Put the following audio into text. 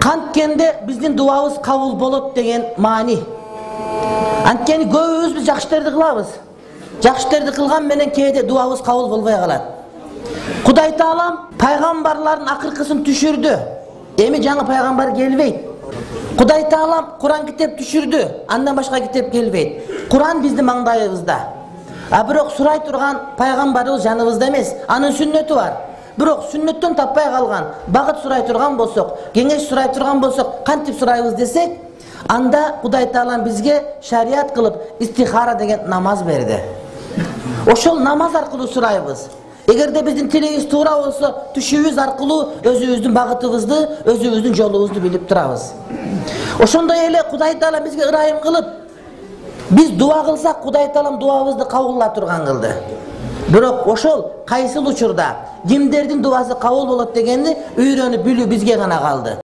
Kantkende bizdin duabız kabul bolot degen mani. Antkeni көбүбүз biz жакшы иштерди кылабыз. Жакшы иштерди кылган менен кээде дуабыз kabul болбой калат. Кудай Таалам пайгамбарлардын акыркысын түшүрдү. Эми жаңы пайгамбар келбейт. Кудай Таалам Куран китеп түшүрдү. Андан башка китеп келбейт. Куран биздин маңдайыбызда. А бирок сурай турган пайгамбарыбыз жаныбызда эмес. Анын сүннөтү бар. Бирок сүннөттөн таппай калган, багыт сурай турган болсок, кеңеш сурай турган болсок, кантип сурайбыз десек, анда Кудай Таалам бизге шариат кылып истихара деген намаз берди. Ошол намаз аркылуу сурайбыз. Эгерде биздин тилибиз туура болсо, түшүбүз аркылуу өзүбүздүн багытыбызды, өзүбүздүн жолубузду билип турабыз. Ошондой эле Кудай Таалам бизге ырайым кылып, биз дуа кылсак, Кудай Таалам дуабызды кабулла турган кылды. Бирок ошол кайсыл учурда кимдердин дуасы кабул болот дегенди үйрөнүп билүү бизге гана калды.